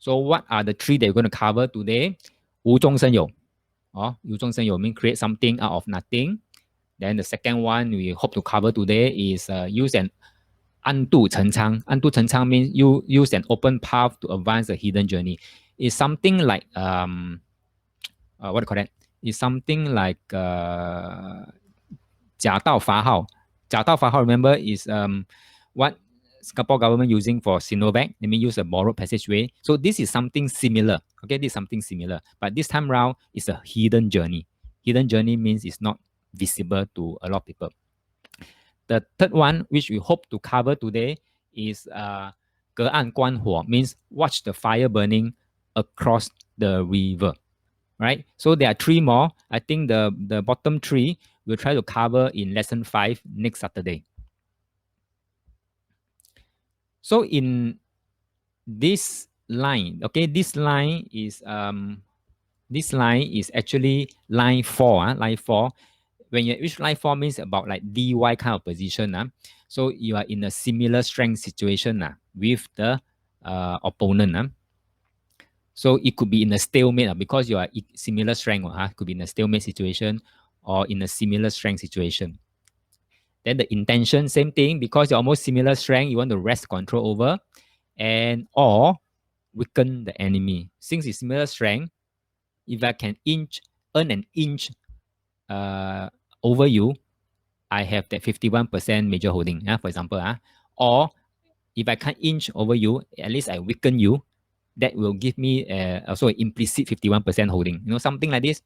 So what are the three that we're going to cover today? 无中生有. Yu Zhong Shen You mean create something out of nothing. Then the second one we hope to cover today is use an 暗度陈仓. 暗度陈仓 means you use an open path to advance a hidden journey. It's something like what do you call that? It's something like 假道罚号. 假道罚号, remember, is what Singapore government using for Sinovac. Let me use a borrowed passageway. So this is something similar. Okay, this is something similar. But this time round, it's a hidden journey. Hidden journey means it's not visible to a lot of people. The third one, which we hope to cover today, is 隔岸观火, means watch the fire burning across the river. Right? So there are three more. I think the bottom three we'll try to cover in lesson 5 next Saturday. So in this line, okay, this line is actually line 4. Line 4. When you reach line 4 means about like DY kind of position. So you are in a similar strength situation with the opponent. So it could be in a stalemate because you are similar strength. Could be in a stalemate situation or in a similar strength situation. Then the intention, same thing, because you're almost similar strength, you want to wrest control over and or weaken the enemy. Since it's similar strength, if I can earn an inch over you, I have that 51% major holding, for example. Or if I can't inch over you, at least I weaken you. That will give me also an implicit 51% holding. Something like this.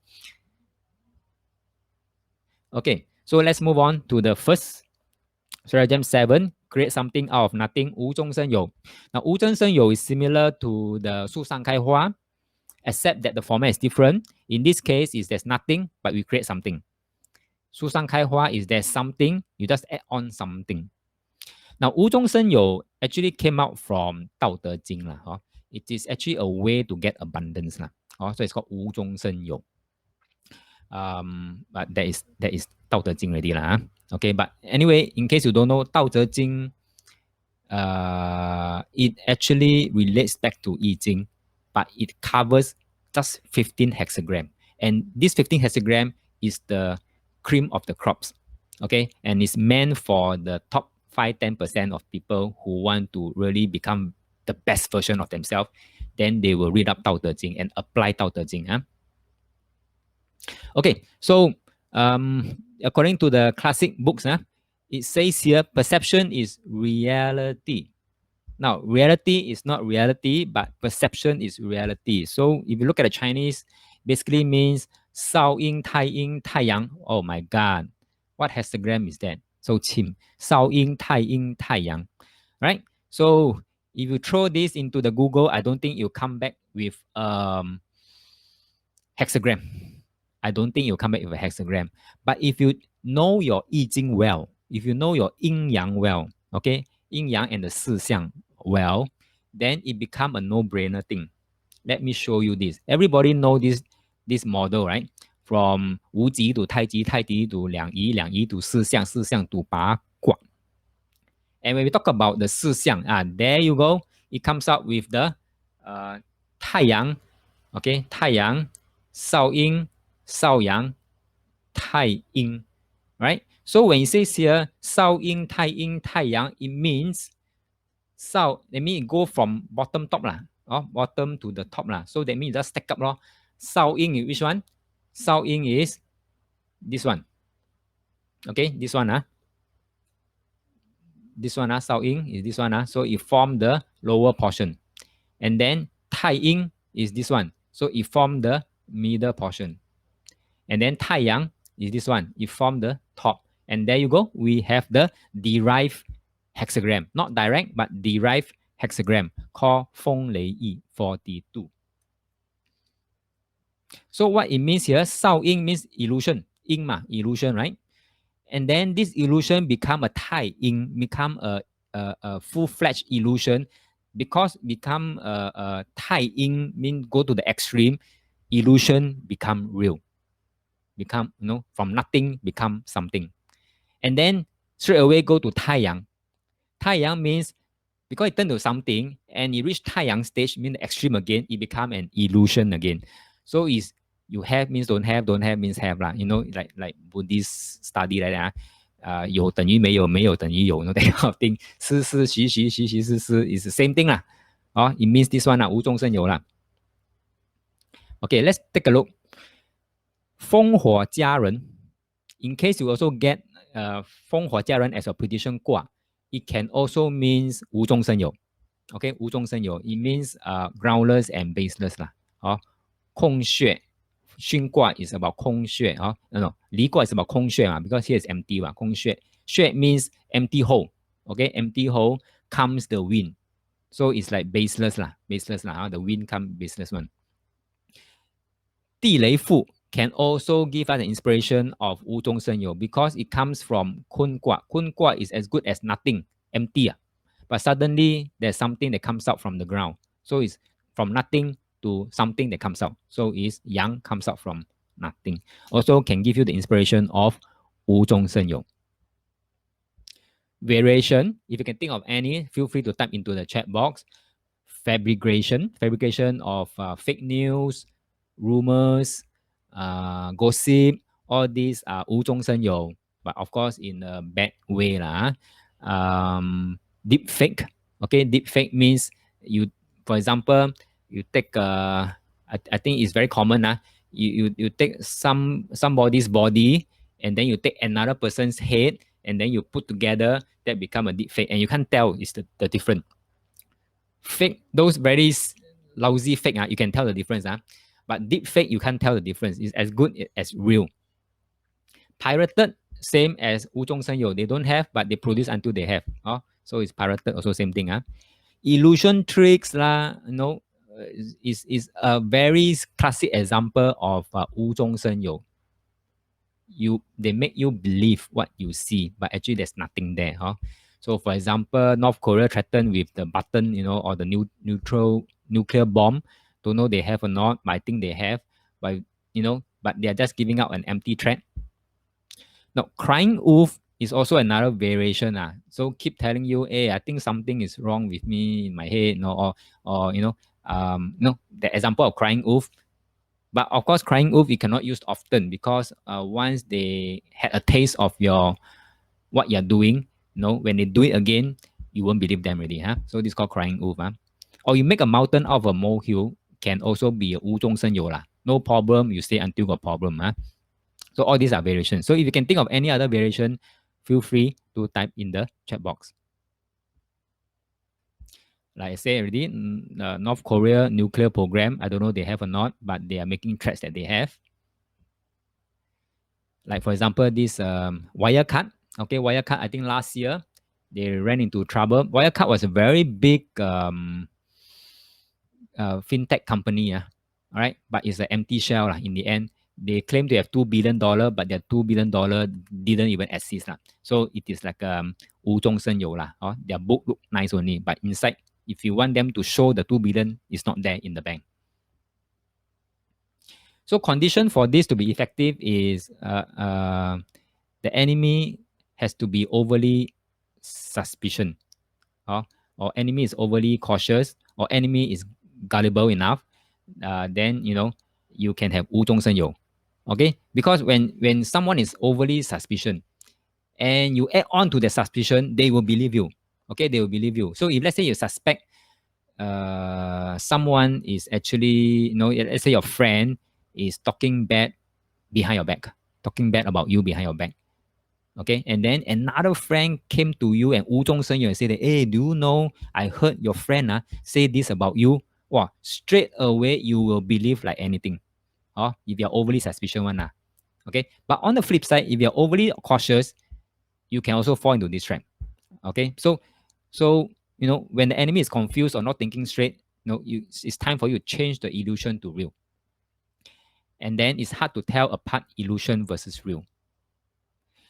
Okay, so let's move on to the first stratagem 7. Create something out of nothing. 无中生有. Now, 无中生有 is similar to the 树上开花, except that the format is different. In this case, is there's nothing, but we create something. 树上开花 is there's something, you just add on something. Now, 无中生有 actually came out from 道德经 It is actually a way to get abundance So it's called 无中生有. But that is 道德经 already Okay, but anyway, in case you don't know, 道德经 it actually relates back to 易经, but it covers just 15 hexagram. And this 15 hexagram is the cream of the crops. Okay, and it's meant for the top 5-10% of people who want to really become the best version of themselves. Then they will read up 道德经 and apply 道德经. Okay, so according to the classic books, it says here perception is reality. Now, reality is not reality, but perception is reality. So if you look at the Chinese, basically means 少阴太阴太阳. Oh my God, what hexagram is that? So chim. 少阴太阴太阳. Right? So if you throw this into the Google, I don't think you'll come back with hexagram. I don't think you'll come back with a hexagram. But if you know your 易经 well, if you know your 阴阳 well, okay, 阴阳 and the 四象 well, then it become a no-brainer thing. Let me show you this. Everybody know this model, right? From 无极 to 太极, 太极 to 两仪, 两仪 to 四象, 四象 to 八卦. And when we talk about the 四象, there you go. It comes out with the 太阳, okay, 太阳, 少阴, 少阳, 太阴, right? So when it says here 少阴, 太阴, 太阳, it means 少, that means it go from bottom top bottom to the top So that means just stack up 少阴 is which one? 少阴 is this one. Okay, this one This one 少阴 is this one So it form the lower portion. And then 太阴 is this one. So it form the middle portion. And then 太阳 is this one. It form the top. And there you go. We have the derived hexagram. Not direct, but derived hexagram called 风雷翼 42. So what it means here, 少阴 means illusion. 阴嘛, illusion, right? And then this illusion become a 太阴, become a full-fledged illusion. Because become 太阴 mean go to the extreme, illusion become real. Become, from nothing become something. And then straight away go to 太阳. 太阳 means because it turned to something and it reached 太阳 stage, mean the extreme again, it become an illusion again. So is you have means don't have, don't have means have lah. You know, like Buddhist study like that. 有等于没有，没有等于有，you know that kind of thing. 是是虚虚，虚虚是是 is the same thing 啦。it means this one 啦，无中生有啦。Okay, let's take a look. 烽火佳人 in case you also get 烽火佳人 as a prediction 卦 it can also means 无中生有 okay 无中生有 it means groundless and baseless 啦空穴巽卦 is about 空穴no离卦 is about 空穴嘛 because here is empty 嘛空穴穴 means empty hole okay empty hole comes the wind so it's like baseless 啦 baseless 啦the wind come baseless one 地雷复 can also give us an inspiration of 无中生有 because it comes from 坤卦. 坤卦 is as good as nothing, empty. But suddenly there's something that comes out from the ground. So it's from nothing to something that comes out. So it's yang comes out from nothing. Also can give you the inspiration of 无中生有. Variation, if you can think of any, feel free to type into the chat box. Fabrication of fake news, rumors, gossip, all these are 无中生有 but of course in a bad way lah. Deep fake, okay, deep fake means you, for example, you take I think it's very common you take somebody's body and then you take another person's head and then you put together, that become a deep fake and you can't tell it's the difference. Fake, those very lousy fake, you can tell the difference. But deep fake, you can't tell the difference. It's as good as real. Pirated, same as 无中生有. They don't have, but they produce until they have. So it's pirated, also same thing. Illusion tricks, is a very classic example of 无中生有. They make you believe what you see, but actually there's nothing there. So for example, North Korea threatened with the button, or the nuclear bomb. Don't know they have or not, but I think they have. But but they are just giving out an empty threat. Now, crying wolf is also another variation. So keep telling you, hey, I think something is wrong with me in my head, or the example of crying wolf. But of course, crying wolf you cannot use often because once they had a taste of what you're doing, when they do it again, you won't believe them already. So this is called crying wolf. Or you make a mountain out of a molehill, can also be a 无中生有 lah. No problem, you stay until got problem. So all these are variations. So if you can think of any other variation, feel free to type in the chat box. Like I said already, North Korea nuclear program, I don't know they have or not, but they are making threats that they have. Like for example, this Wirecard. Okay, Wirecard, I think last year, they ran into trouble. Wirecard was a very big fintech company. All right, but it's an empty shell in the end. They claim to have $2 billion, but their $2 billion didn't even exist. So it is like 无中生有 Their book look nice only, but inside, if you want them to show the 2 billion, it's not there in the bank. So condition for this to be effective is the enemy has to be overly suspicious, or enemy is overly cautious, or enemy is gullible enough. Then you can have 无中生有. Okay, because when someone is overly suspicious and you add on to the suspicion, they will believe you. Okay, they will believe you. So if let's say you suspect someone is actually, let's say your friend is talking bad behind your back, talking bad about you behind your back. Okay, and then another friend came to you and 无中生有 and said, hey, do you know, I heard your friend say this about you. Wow, straight away you will believe like anything. If you're overly suspicious one. Okay, but on the flip side, if you're overly cautious, you can also fall into this trap. Okay, so when the enemy is confused or not thinking straight, it's time for you to change the illusion to real. And then it's hard to tell apart illusion versus real.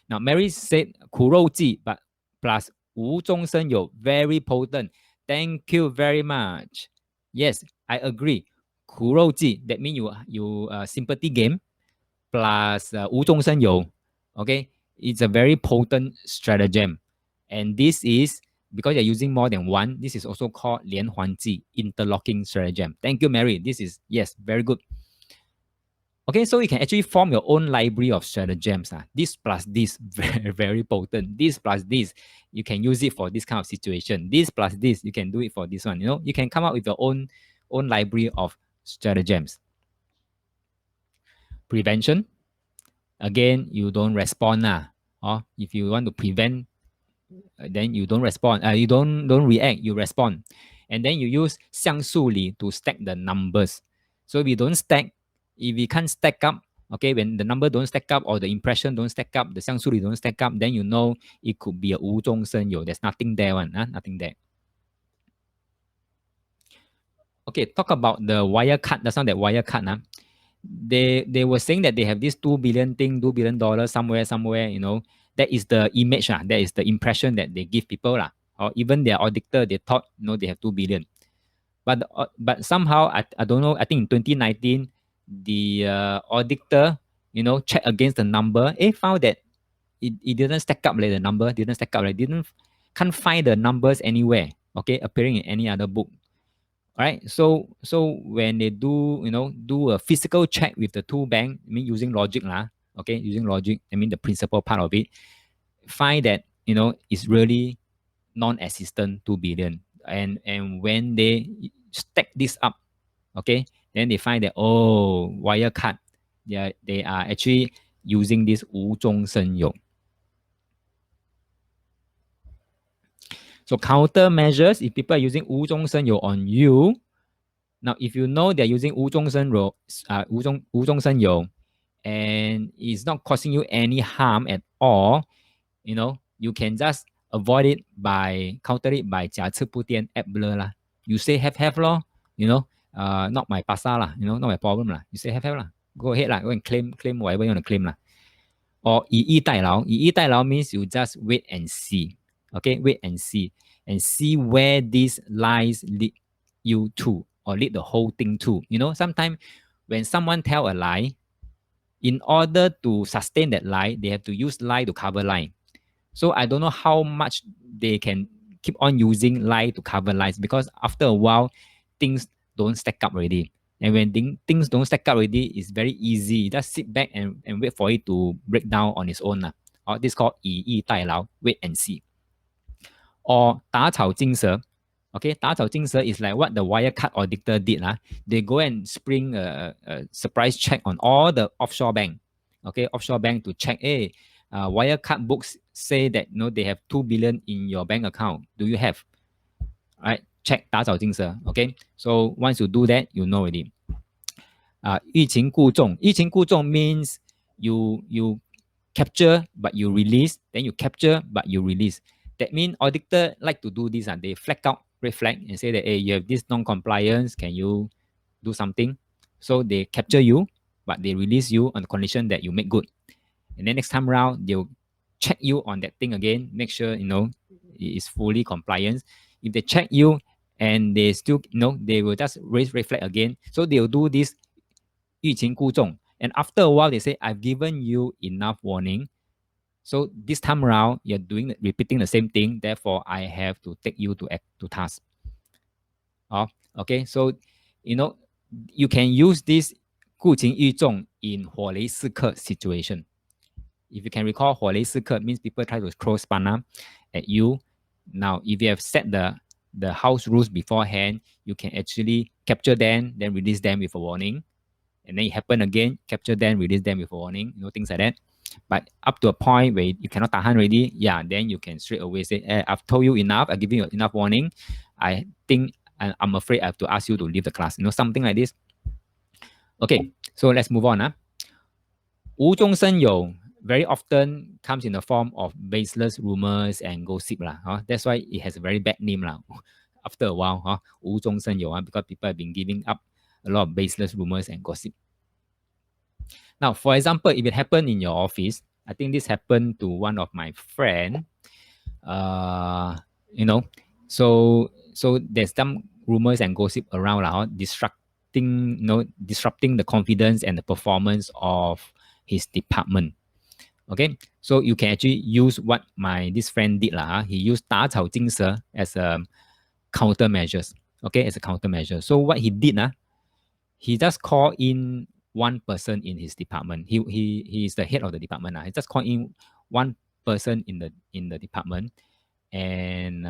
Now, Mary said 苦肉计 but plus 无中生有 very potent. Thank you very much. Yes, I agree. 苦肉计 that means you sympathy game plus 无中生有. Okay, it's a very potent stratagem. And this is because you're using more than one, this is also called 连环计 interlocking stratagem. Thank you, Mary. This is, yes, very good. Okay, so you can actually form your own library of stratagems. This plus this, very, very potent. This plus this, you can use it for this kind of situation. This plus this, you can do it for this one. You know, you can come up with your own library of stratagems. Prevention. Again, you don't respond. Or if you want to prevent, then you don't respond. You don't react, you respond. And then you use 像素理 to stack the numbers. So if you don't stack, if you can't stack up, okay, when the number don't stack up or the impression don't stack up, the 像素理 don't stack up, then you know it could be a 无中生有. There's nothing there one, nothing there. Okay, talk about the wire cut. That's not that wire cut. They were saying that they have this 2 billion thing, $2 billion somewhere, you know. That is the image, that is the impression that they give people. Or even their auditor, they thought, you know, they have 2 billion. But somehow, I don't know, I think in 2019, the auditor, you know, checked against the number, found that it didn't stack up, like the number didn't stack up, like can't find the numbers anywhere, okay, appearing in any other book. All right, so when they do, you know, do a physical check with the two bank, I mean using logic okay, using logic, I mean the principal part of it, find that, you know, it's really non-existent 2 billion. And when they stack this up, okay, then they find that, oh, wire cut, they are actually using this 无中生有. So countermeasures, if people are using 无中生有 on you, now if you know they're using 无中生有, 无中生有, and it's not causing you any harm at all, you know, you can just avoid it by counter it by 假词不颠 add blur lah. You say have lor, you know, not my pasar lah, you know, not my problem lah. You say have lah. Go ahead lah, go and claim whatever you want to claim lah. Or 以逸待劳. 以逸待劳 means you just wait and see. Okay, wait and see where these lies lead you to, or lead the whole thing to. You know, sometimes when someone tell a lie, in order to sustain that lie, they have to use lie to cover lie. So I don't know how much they can keep on using lie to cover lies, because after a while, things don't stack up already. And when things don't stack up already, it's very easy. Just sit back and wait for it to break down on its own. This is called 以逸待劳, wait and see. Or 打草惊蛇. Okay, 打草惊蛇 is like what the Wirecard auditor did. They go and spring a surprise check on all the offshore bank. Okay, offshore bank to check, hey, Wirecard books say that, you know, they have 2 billion in your bank account. Do you have? All right, check 打草惊蛇. Okay, so once you do that, you know already. 欲擒故纵. 欲擒故纵 means you capture but you release, then you capture but you release. That means auditor like to do this. They flag out, red flag, and say that, hey, you have this non-compliance, can you do something? So they capture you, but they release you on the condition that you make good. And then next time around, they'll check you on that thing again, make sure, you know, it is fully compliant. If they check you and they still, you know, they will just raise red flag again. So they'll do this 欲擒故纵. And after a while, they say, I've given you enough warning. So this time around, you're repeating the same thing. Therefore, I have to take you to task. Okay, so, you know, you can use this 故擒欲纵 in 火雷四刻 situation. If you can recall, 火雷四刻 means people try to throw spanner at you. Now, if you have set the house rules beforehand, you can actually capture them, then release them with a warning. And then it happen again, capture them, release them with a warning, you know, things like that. But up to a point where you cannot tahan already, then you can straight away say, I've told you enough, I've given you enough warning. I think I'm afraid I have to ask you to leave the class, you know, something like this. Okay, so let's move on. 无中生有 very often comes in the form of baseless rumors and gossip. That's why it has a very bad name. After a while, 无中生有, because people have been giving up a lot of baseless rumors and gossip. Now, for example, if it happened in your office, I think this happened to one of my friends. You know, so there's some rumors and gossip around, disrupting the confidence and the performance of his department. Okay, so you can actually use what this friend did lah. He used 打草惊蛇 as a countermeasures. Okay, as a countermeasure. So what he did he just called in one person in his department. He is the head of the department. He just called in one person in the department, and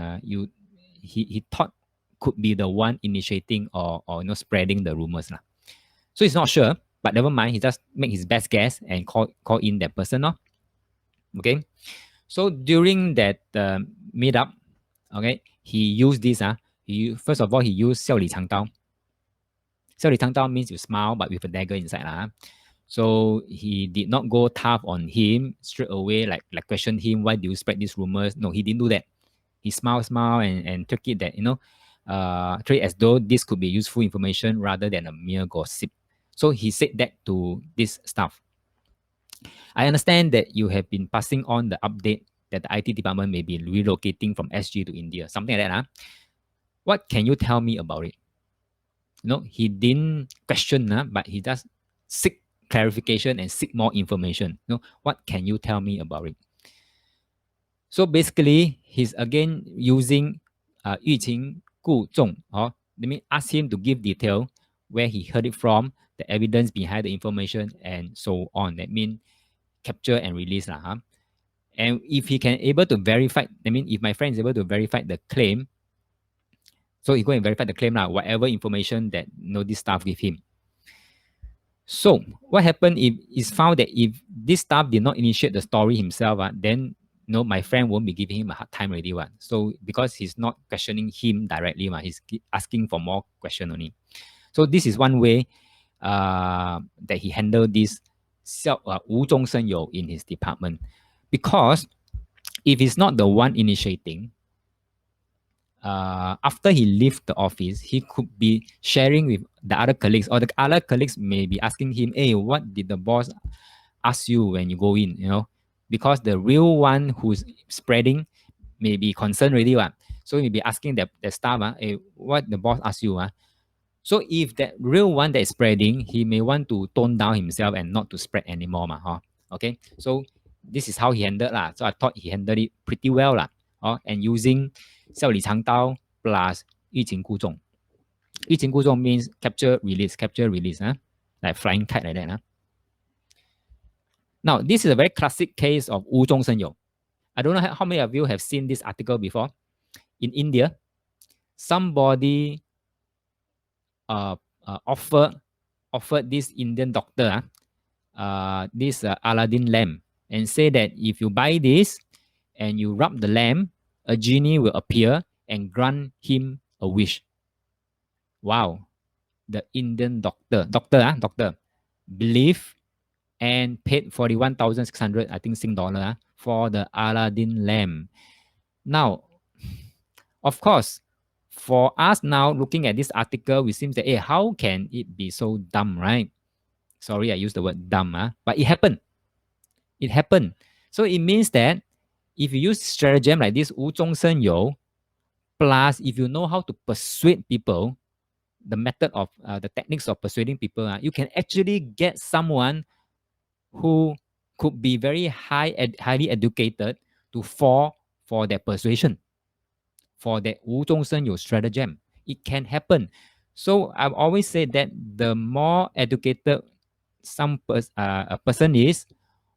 he thought could be the one initiating or spreading the rumors lah. So he's not sure, but never mind. He just make his best guess and call in that person. Okay. So during that meetup, okay, he used this. First of all, he used 笑里藏刀. 笑里藏刀 means you smile but with a dagger inside. So he did not go tough on him straight away, like question him, why do you spread these rumors? No, he didn't do that. He smiled and took it that, treat as though this could be useful information rather than a mere gossip. So he said that to this staff. I understand that you have been passing on the update that the IT department may be relocating from SG to India, something like that. What can you tell me about it? He didn't question, but he just seek clarification and seek more information. What can you tell me about it? So basically, he's again using 欲擒故纵, or let me ask him to give detail where he heard it from, the evidence behind the information, and so on. That means capture and release. And if he can able to verify, if my friend is able to verify the claim, so he go and verify the claim, whatever information that this staff give him. So what happened if it's found that if this staff did not initiate the story himself, then my friend won't be giving him a hard time already. So because he's not questioning him directly, he's asking for more question only. So this is one way that he handled this 无中生有 in his department. Because if he's not the one initiating, after he left the office, he could be sharing with the other colleagues, or the other colleagues may be asking him, hey, what did the boss ask you when you go in? Because the real one who's spreading may be concerned already. So he'll be asking the staff, hey, what the boss asked you? So if that real one that is spreading, he may want to tone down himself and not to spread anymore. Okay, so this is how he handled. So I thought he handled it pretty well. And using 笑里藏刀 plus 欲擒故纵. 欲擒故纵 means capture, release, like flying kite like that. Now, this is a very classic case of 无中生有. I don't know how many of you have seen this article before. In India, somebody offered this Indian doctor this Aladdin lamp and say that if you buy this and you rub the lamp, a genie will appear and grant him a wish. Wow. The Indian doctor believed and paid 41,600, I think, Sing dollar for the Aladdin lamp. Now, of course, for us now looking at this article, we seem that, hey, how can it be so dumb, right? Sorry, I used the word dumb, but it happened. It happened. So it means that if you use stratagem like this, 无中生有, plus if you know how to persuade people, the method of the techniques of persuading people, you can actually get someone who could be very highly educated to fall for their persuasion, for that 无中生有 stratagem. It can happen. So I've always said that the more educated a person is,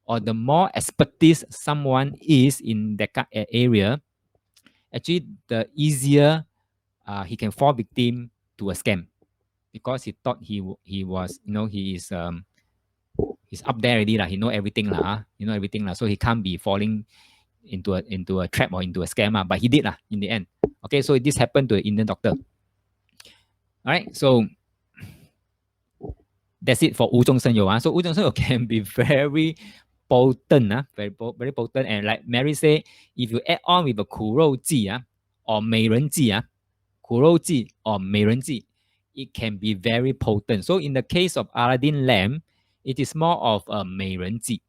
or the more expertise someone is in that area, actually the easier he can fall victim to a scam, because he thought he was, he is he's up there already. He know everything. So he can't be falling into a trap or into a scam. But he did in the end. Okay, so this happened to an Indian doctor. All right, so that's it for 无中生有. So 无中生有 can be very potent, very potent. And like Mary said, if you add on with a 苦肉计 or 美人计 苦肉计 or 美人计, it can be very potent. So in the case of Aladdin lamp, it is more of a 美人计.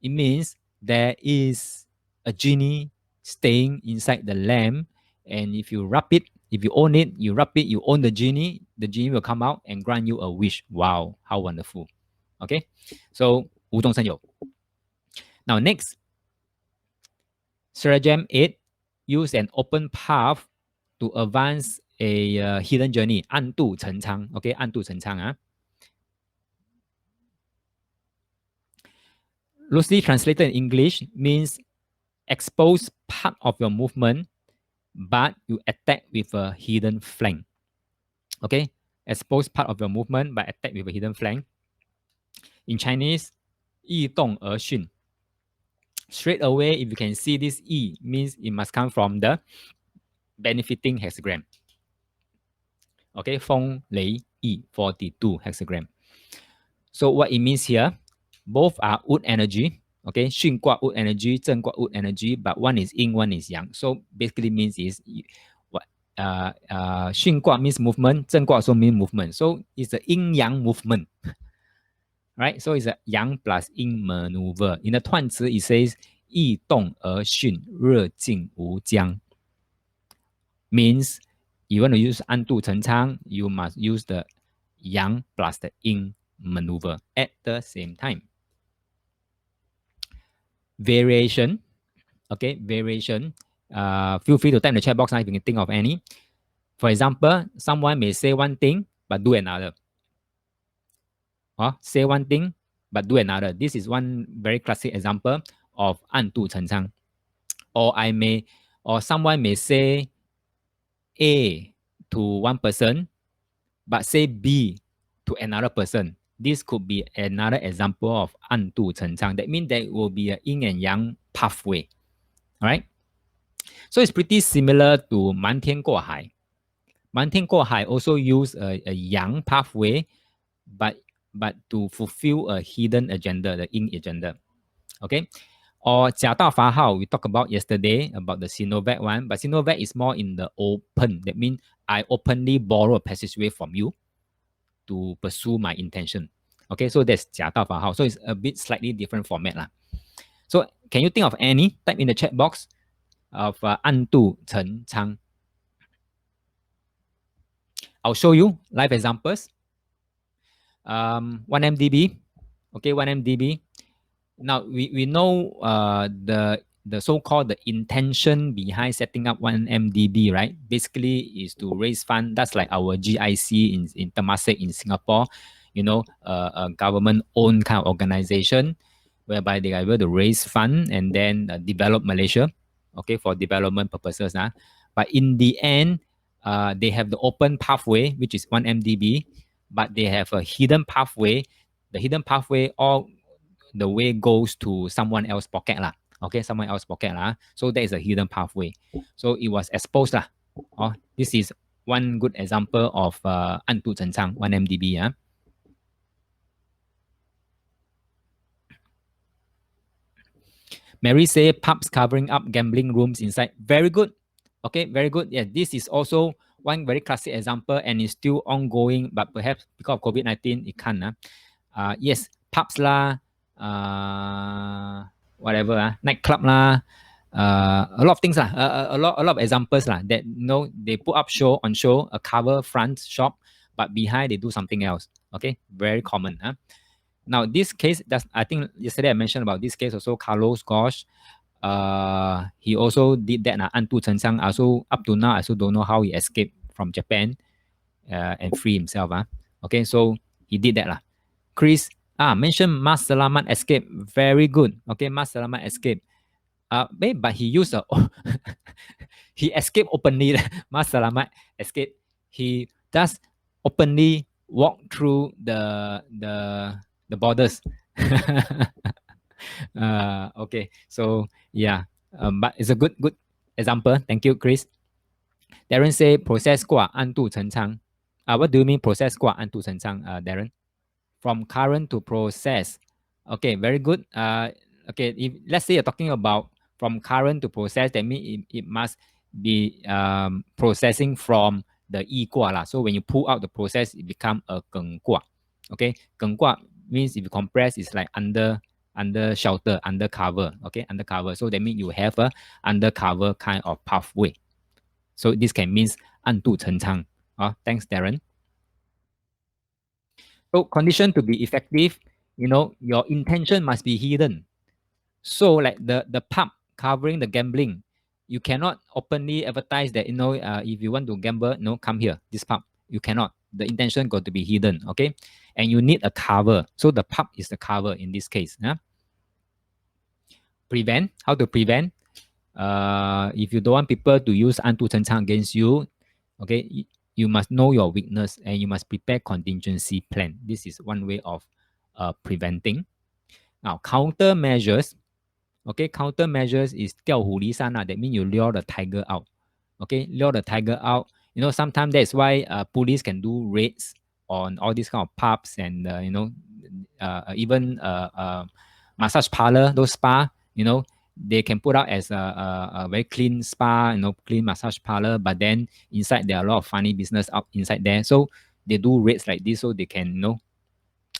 It means there is a genie staying inside the lamp, and if you rub it, if you own it, you rub it, you own the genie will come out and grant you a wish. Wow, how wonderful. Okay, so 无中生有. Now next, stratagem 8, use an open path to advance a hidden journey, 暗度陈仓. Okay, 暗度陈仓. Loosely translated in English means expose part of your movement, but you attack with a hidden flank. Okay, expose part of your movement, but attack with a hidden flank. In Chinese, 易动而迅. Straight away, if you can see this E, means it must come from the benefiting hexagram. Okay, 风雷E 42 hexagram. So what it means here, both are wood energy. Okay, 巽卦 wood energy, 震卦 wood energy, but one is yin, one is yang. So basically means is what 巽卦 means movement, 震卦also means movement. So it's a yin yang movement. Right? So it's a yang plus yin maneuver. In the 彖词 it says 易动而迅，热静无疆. Means you want to use 暗度陈仓, you must use the yang plus the yin maneuver at the same time. Variation. Okay, variation. Feel free to type in the chat box now if you can think of any. For example, someone may say one thing but do another. Say one thing but do another. This is one very classic example of 暗度陈仓. Or someone may say A to one person but say B to another person. This could be another example of 暗度陈仓. That means there will be a yin and yang pathway. All right? So it's pretty similar to 瞒天过海. 瞒天过海 also use a yang pathway, but to fulfill a hidden agenda, the yin agenda. Okay? Or 假道法号, we talked about yesterday about the Sinovac one, but Sinovac is more in the open. That means I openly borrow a passageway from you to pursue my intention. Okay, so that's 假道法号. So it's a bit slightly different format lah. So can you think of any? Type in the chat box of 暗度陈仓. I'll show you live examples. 1MDB. Okay, 1MDB. Now we know the so-called the intention behind setting up 1MDB, right? Basically is to raise fund. That's like our GIC in Temasek in Singapore, you know, a government-owned kind of organization whereby they are able to raise fund and then develop Malaysia, okay, for development purposes. But in the end, they have the open pathway, which is 1MDB, but they have a hidden pathway. The hidden pathway all the way goes to someone else's pocket lah. Okay, someone else's pocket lah. So that is a hidden pathway. So it was exposed lah. This is one good example of 暗度陈仓 1MDB. Mary say pubs covering up gambling rooms inside. Very good. Okay, very good. Yeah, this is also one very classic example and is still ongoing, but perhaps because of COVID-19, it can't. Yes, pubs lah, whatever, nightclub lah, a lot of things lah, a lot of examples lah that they put up show a cover front shop, but behind they do something else. Okay, very common. Now this case, I think yesterday I mentioned about this case also. Carlos Gosh, he also did that. 暗度陈仓. Also up to now, I also don't know how he escaped from Japan and free himself. Okay, so he did that lah. Chris mentioned Mas Selamat escape. Very good. Okay, Mas Selamat escape. But he used he escaped openly. Mas Selamat escape. He does openly walk through the borders. Okay, so yeah, but it's a good example. Thank you, Chris. Darren say process 卦暗度陈仓. What do you mean process 卦暗度陈仓, Darren? From current to process. Okay, very good. Okay, if let's say you're talking about from current to process, that means it must be processing from the 易卦lah. So when you pull out the process, it become a 艮卦. Okay, 艮卦means if you compress, it's like under shelter, under cover. Okay, under cover. So that means you have a undercover kind of pathway. So this can means 暗度陈仓. Thanks, Darren. So condition to be effective, your intention must be hidden. So like the pub covering the gambling, you cannot openly advertise that, if you want to gamble, come here, this pub. You cannot. The intention got to be hidden, okay? And you need a cover. So the pub is the cover in this case. Yeah? Prevent. How to prevent? If you don't want people to use 暗度陈仓 against you, okay, you must know your weakness and you must prepare contingency plan. This is one way of preventing. Now, countermeasures. Okay, countermeasures is 调虎离山 that means you lure the tiger out. Okay, lure the tiger out. Sometimes that's why police can do raids on all these kind of pubs and even massage parlor, those spa. They can put out as a very clean spa, clean massage parlor, but then inside there are a lot of funny business out inside there. So they do raids like this so they can,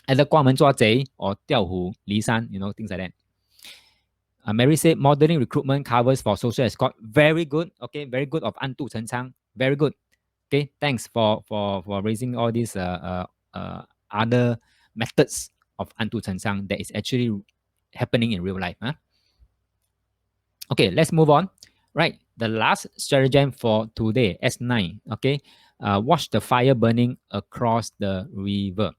either 关门抓贼 or 调虎离山, things like that. Mary said modeling recruitment covers for social escort. Very good. Okay, very good of 暗度陈仓. Very good. Okay, thanks for raising all these other methods of 暗度陈仓 that is actually happening in real life. Huh? Okay, let's move on. Right, the last stratagem for today, S9. Okay, watch the fire burning across the river.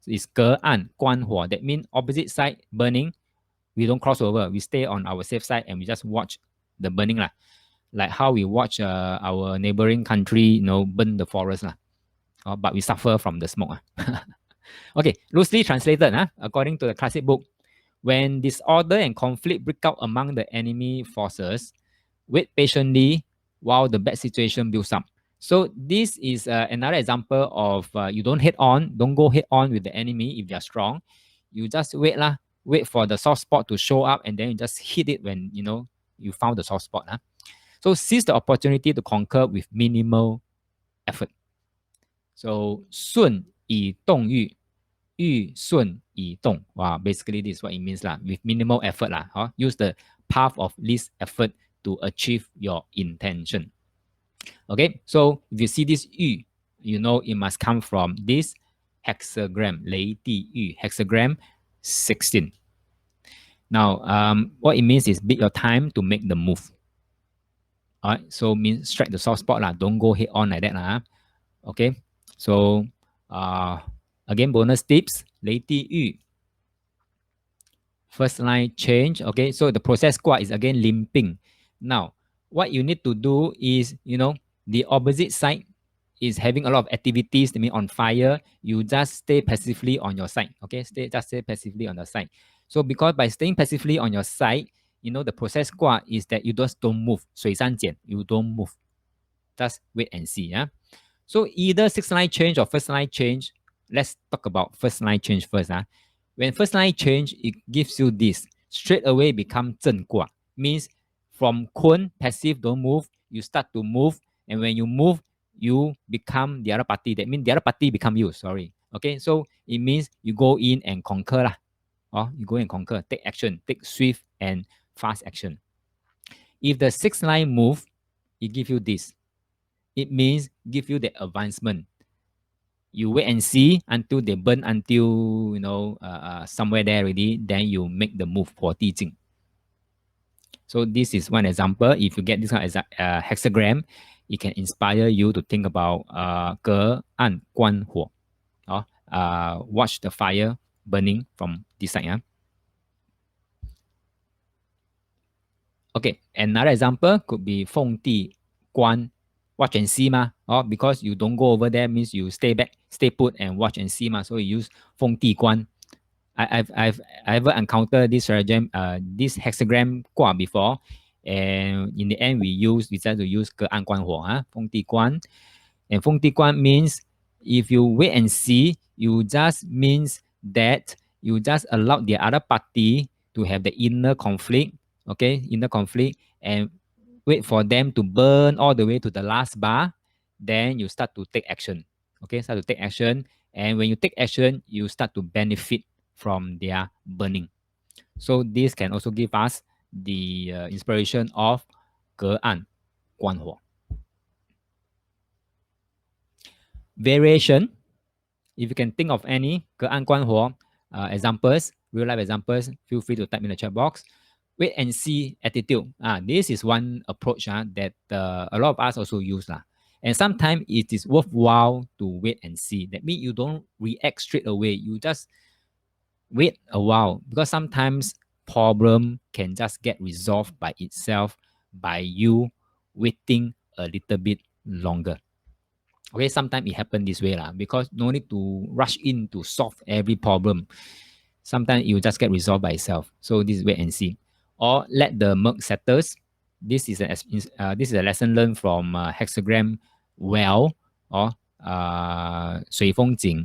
It's 隔岸观火. That means opposite side burning. We don't cross over. We stay on our safe side and we just watch the burning lah. Like how we watch our neighboring country, burn the forest lah. But we suffer from the smoke. Okay, loosely translated, according to the classic book, when disorder and conflict break out among the enemy forces, wait patiently while the bad situation builds up. So this is another example of you don't go head on with the enemy if they're strong. You just wait for the soft spot to show up and then you just hit it when you found the soft spot. So seize the opportunity to conquer with minimal effort. So 顺以动御，御顺以动. Wow, basically this is what it means lah. With minimal effort lah. Use the path of least effort to achieve your intention. Okay, so if you see this yu, it must come from this hexagram, 雷地yu, hexagram 16. Now, what it means is bid your time to make the move. All right, so means strike the soft spot lah. Don't go head on like that lah. Okay, so again, bonus tips, 雷地yu. First line change. Okay, so the process squad is again limping. Now, what you need to do is, the opposite side is having a lot of activities, I mean on fire, you just stay passively on your side. Okay, just stay passively on the side. So because by staying passively on your side, the process squad is that you just don't move. 水山减, you don't move. Just wait and see. Yeah. So either 6 line change or first line change. Let's talk about first line change first. When first line change, it gives you this. Straight away become 正卦. Means from kun, passive, don't move, you start to move. And when you move, you become the other party. That means the other party become you, sorry. Okay, so it means you go in and conquer lah. You go and conquer, take action, take swift and fast action. If the 6 line move, it gives you this. It means give you the advancement. You wait and see until they burn until somewhere there already, then you make the move for 递进. So this is one example. If you get this kind of hexagram, it can inspire you to think about 隔岸观火. Watch the fire burning from this side. Okay, another example could be 奉地观, watch and see because you don't go over there means you stay back, stay put and watch and see so you use 奉地观. I've ever encountered this stratagem, this hexagram 卦 before, and in the end we decided to use 隔岸观火, 奉地观. And 奉地观 means if you wait and see, you just means that you just allow the other party to have the inner conflict, and wait for them to burn all the way to the last bar, then you start to take action. Okay, start to take action, and when you take action, you start to benefit from their burning. So this can also give us the inspiration of 隔岸观火. Variation, if you can think of any 隔岸观火 examples, real life examples, feel free to type in the chat box. Wait and see attitude. This is one approach that a lot of us also use. And sometimes it is worthwhile to wait and see. That means you don't react straight away. You just wait a while, because sometimes problem can just get resolved by itself by you waiting a little bit longer. Okay, sometimes it happen this way because no need to rush in to solve every problem. Sometimes it will just get resolved by itself. So this is wait and see, or let the murk settles. This is a lesson learned from hexagram well, or 水风景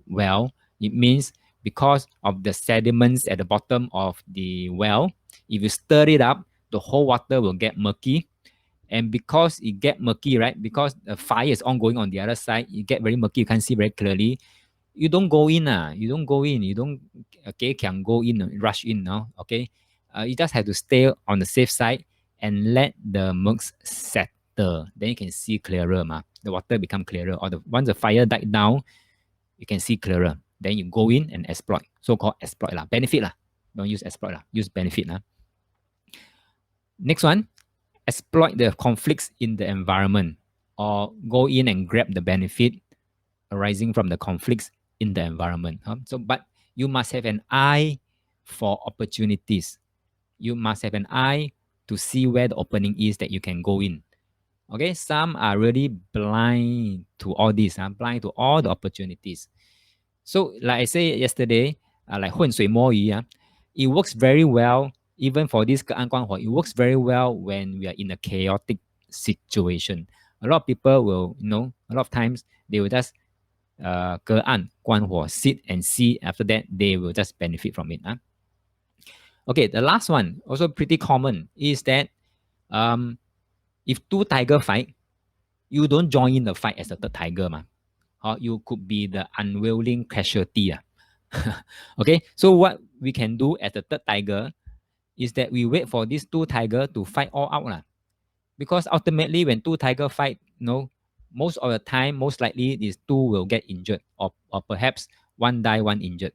well. It means because of the sediments at the bottom of the well, if you stir it up, the whole water will get murky. And because it get murky, right? Because the fire is ongoing on the other side, it get very murky. You can't see very clearly. You don't go in, You don't go in. You don't can go in, rush in now. Okay, you just have to stay on the safe side and let the murks settle. Then you can see clearer, The water become clearer. Or once the fire died down, you can see clearer. Then you go in and exploit. So-called exploit benefit Don't use exploit Use benefit Next one, exploit the conflicts in the environment, or go in and grab the benefit arising from the conflicts in the environment. But you must have an eye for opportunities. You must have an eye to see where the opening is that you can go in. Okay, some are really blind to all this, blind to all the opportunities. So, like I said yesterday, like 浑水摸鱼, it works very well. Even for this 隔岸观火, it works very well when we are in a chaotic situation. A lot of people will, a lot of times they will just 隔岸观火, sit and see. After that, they will just benefit from it. Okay, the last one, also pretty common, is that if two tiger fight, you don't join in the fight as the third tiger. Or you could be the unwilling casualty. Okay, so what we can do as the third tiger is that we wait for these two tigers to fight all out. Because ultimately, when two tigers fight, most of the time, most likely, these two will get injured, or perhaps one die, one injured.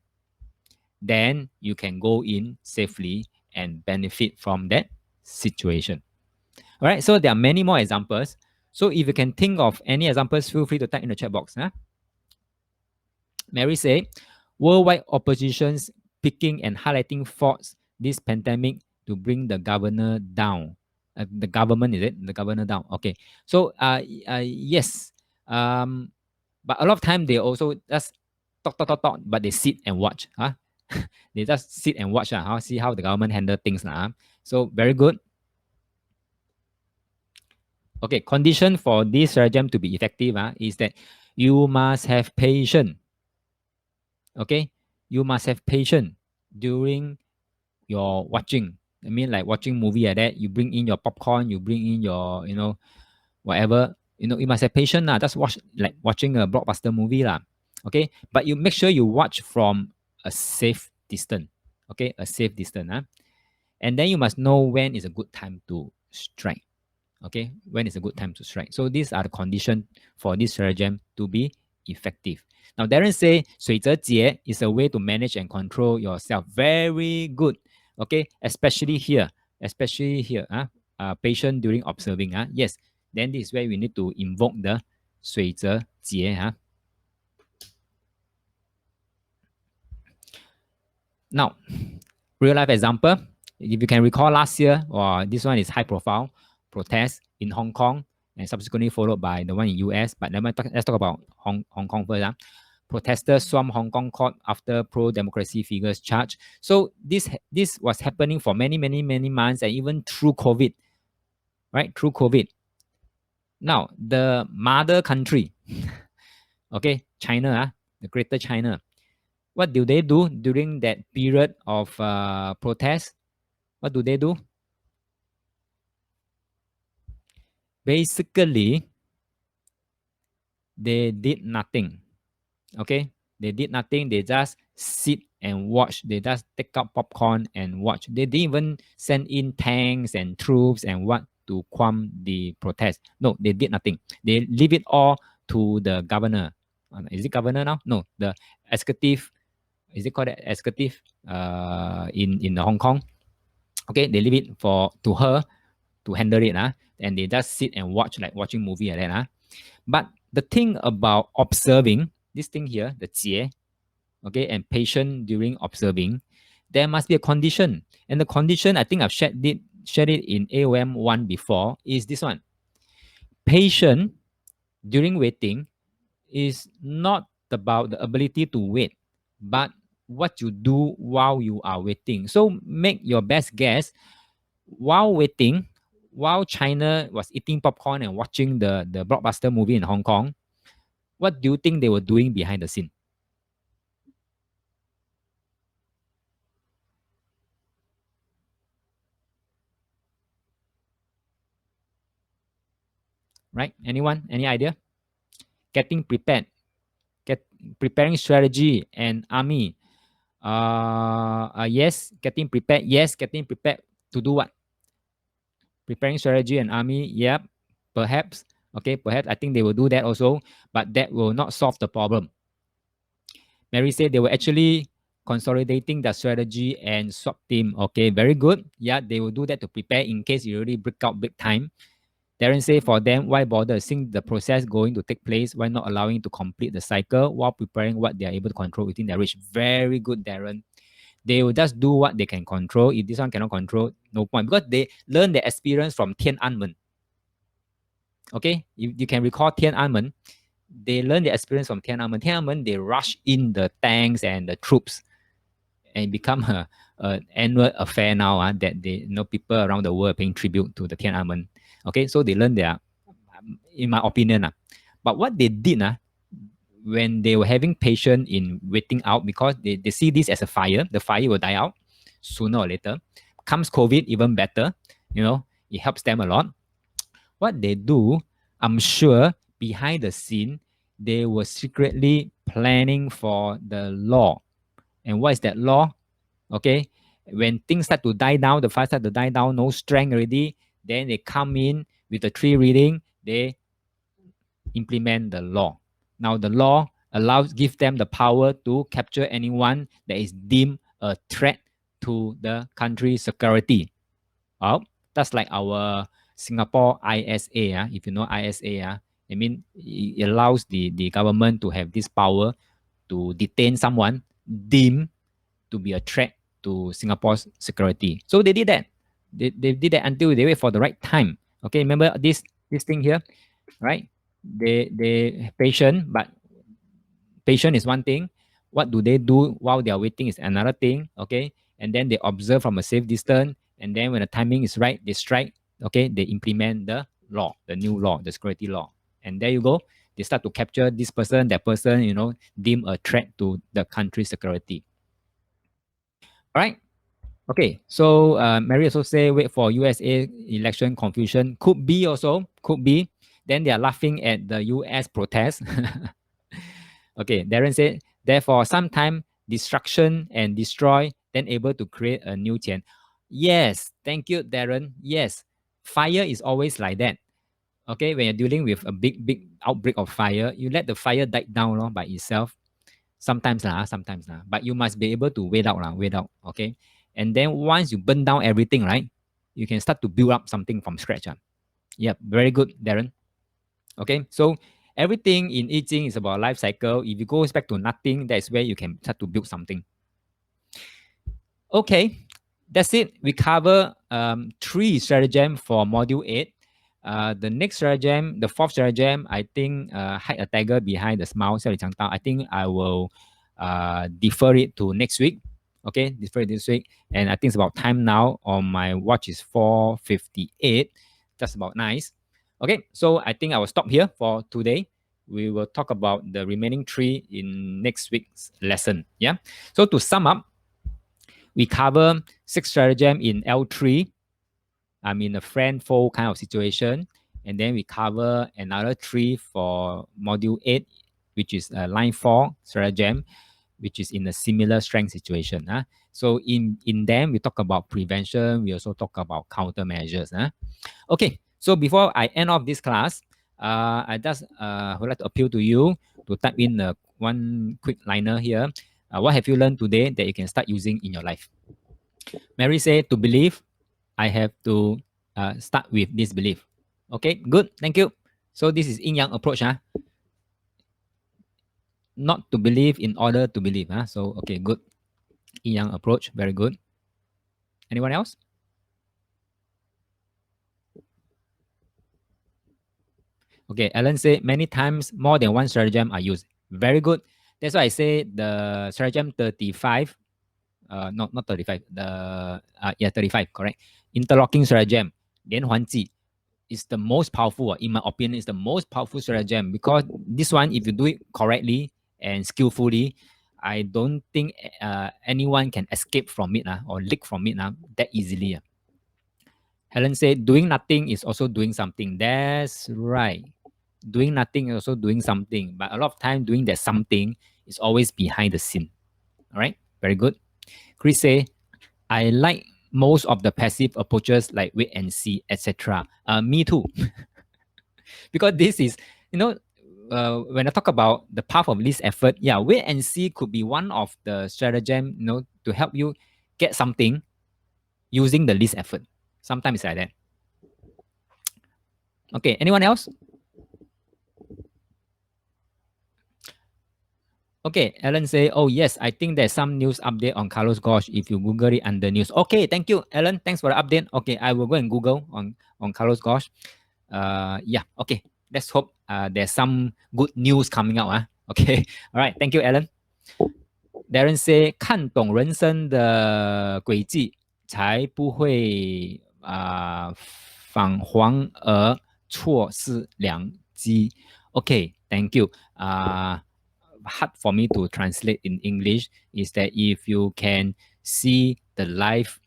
Then you can go in safely and benefit from that situation. All right, so there are many more examples. So if you can think of any examples, feel free to type in the chat box. Mary said, worldwide oppositions picking and highlighting faults this pandemic to bring the governor down. The government, is it? The governor down. Okay. So, yes. But a lot of time they also just talk, but they sit and watch. They just sit and watch. See how the government handle things. So, very good. Okay, condition for this stratagem to be effective is that you must have patience. Okay, you must have patience during your watching. I mean, like watching movie like that, you bring in your popcorn, you bring in your, whatever, you must have patience. Just watch, like watching a blockbuster movie. Okay, but you make sure you watch from a safe distance. Okay, a safe distance. And then you must know when is a good time to strike. Okay, when is a good time to strike. So these are the conditions for this stratagem to be effective. Now, Darren say 水泽节 is a way to manage and control yourself. Very good. Okay, especially here. Patient during observing. Yes, then this is where we need to invoke the 水泽节. Now, real life example. If you can recall last year, or this one is high profile, protest in Hong Kong, and subsequently followed by the one in US. But let's talk about Hong Kong first. Protesters swarm Hong Kong court after pro-democracy figures charged. So this was happening for many months, and even through COVID, right? Through COVID. Now, the mother country, okay, China, the Greater China. What do they do during that period of protest? What do they do? Basically, they did nothing. Okay, they did nothing. They just sit and watch. They just take out popcorn and watch. They didn't even send in tanks and troops and what to calm the protest. No, they did nothing. They leave it all to the governor. Is it governor now? No, the executive is it called executive in the Hong Kong. Okay, they leave it for to her to handle it, and they just sit and watch like watching movie like that. But the thing about observing this thing here, the 节, okay, and patient during observing, there must be a condition. And the condition, I think I've shared it in AOM1 before, is this one. Patient during waiting is not about the ability to wait, but what you do while you are waiting. So make your best guess. While waiting, while China was eating popcorn and watching the blockbuster movie in Hong Kong, what do you think they were doing behind the scene? Right? Anyone? Any idea? Getting prepared, get preparing strategy and army. Yes, getting prepared. Yes, getting prepared to do what? Preparing strategy and army. Yep, perhaps. Okay, perhaps I think they will do that also, but that will not solve the problem. Mary said they were actually consolidating the strategy and swap team. Okay, very good. Yeah, they will do that to prepare in case you really break out big time. Darren said for them, why bother seeing the process going to take place? Why not allowing to complete the cycle while preparing what they are able to control within their reach? Very good, Darren. They will just do what they can control. If this one cannot control, no point. Because they learn the experience from Tiananmen. Okay, you can recall Tiananmen. They learn the experience from Tiananmen. Tiananmen, they rush in the tanks and the troops and become a annual affair now that they people around the world are paying tribute to the Tiananmen. Okay, so they learn their, in my opinion. But what they did when they were having patience in waiting out because they see this as a fire, the fire will die out sooner or later. Comes COVID, even better. It helps them a lot. What they do, I'm sure behind the scene, they were secretly planning for the law. And what is that law? Okay, when things start to die down, the fire start to die down, no strength already, then they come in with the three reading, they implement the law. Now the law gives them the power to capture anyone that is deemed a threat to the country's security. Oh, that's like our Singapore ISA. If you know ISA, I mean it allows the government to have this power to detain someone deemed to be a threat to Singapore's security. So they did that. They did that until they wait for the right time. Okay, remember this thing here, right? They patient, but patient is one thing. What do they do while they are waiting is another thing. Okay, and then they observe from a safe distance, and then when the timing is right, they strike. Okay, they implement the law, the new law, the security law, and there you go. They start to capture this person, that person, deem a threat to the country's security. All right. Okay, so Mary also say wait for USA election confusion. Could be also, could be. Then they are laughing at the US protest. Okay, Darren said, therefore, sometime destruction and destroy, then able to create a new chain. Yes, thank you, Darren. Yes, fire is always like that. Okay, when you're dealing with a big outbreak of fire, you let the fire die down by itself. Sometimes lah. But you must be able to wait out. Okay, and then once you burn down everything, right, you can start to build up something from scratch. Yep, very good, Darren. Okay, so everything in I Ching is about life cycle. If you go back to nothing, that's where you can start to build something. Okay, that's it. We cover 3 stratagem for module 8. The next stratagem, the 4th stratagem, I think hide a tiger behind the smile. I think I will defer it to next week. Okay, defer it this week. And I think it's about time now. On my watch is 4:58. That's about nice. Okay, so I think I will stop here for today. We will talk about the remaining 3 in next week's lesson. Yeah. So to sum up, we cover 6 stratagem in L3. I'm in a friend foe kind of situation. And then we cover another 3 for module 8, which is line 4 stratagem, which is in a similar strength situation. So in them, we talk about prevention. We also talk about countermeasures. Okay, so before I end off this class, I just would like to appeal to you to type in one quick liner here. What have you learned today that you can start using in your life? Mary say, to believe, I have to start with this belief. Okay, good. Thank you. So this is yin yang approach. Not to believe in order to believe. So, okay, good. Yin yang approach. Very good. Anyone else? Okay, Alan said many times more than one stratagem are used. Very good. That's why I say the stratagem 35, not 35, yeah, 35, correct. Interlocking stratagem, 连环计, is the most powerful, in my opinion, is the most powerful stratagem because this one, if you do it correctly and skillfully, I don't think anyone can escape from it or leak from it that easily. Helen said, doing nothing is also doing something. That's right. Doing nothing is also doing something. But a lot of time doing that something is always behind the scene. All right. Very good. Chris say, I like most of the passive approaches like wait and see, etc. Me too. Because this is, when I talk about the path of least effort, yeah, wait and see could be one of the stratagem, to help you get something using the least effort. Sometimes it's like that. Okay, anyone else? Okay, Alan say, oh yes, I think there's some news update on Carlos Gosh if you Google it under news. Okay, thank you, Alan. Thanks for the update. Okay, I will go and Google on Carlos Gosh. Yeah, okay. Let's hope there's some good news coming out. Okay, all right. Thank you, Alan. Darren say, 看懂人生的轨迹，才不会彷徨而错失良机。Okay, thank you. Hard for me to translate in English is that if you can see the life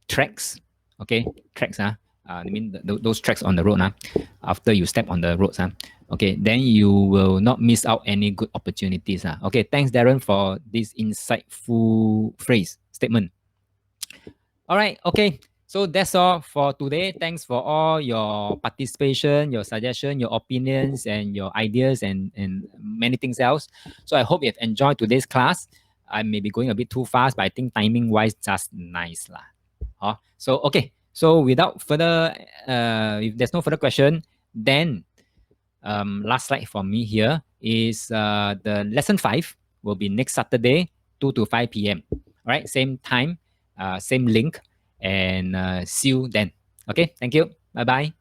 tracks, okay, tracks, I mean those tracks on the road, after you step on the roads, okay, then you will not miss out any good opportunities. Okay, thanks, Darren, for this insightful phrase statement. All right, okay. So that's all for today. Thanks for all your participation, your suggestion, your opinions, and your ideas, and many things else. So I hope you have enjoyed today's class. I may be going a bit too fast, but I think timing wise, just nice lah. So okay. So without further, if there's no further question, then last slide for me here is the lesson 5 will be next Saturday, 2 to 5 p.m. All right, same time, same link, and see you then. Okay, thank you. Bye bye.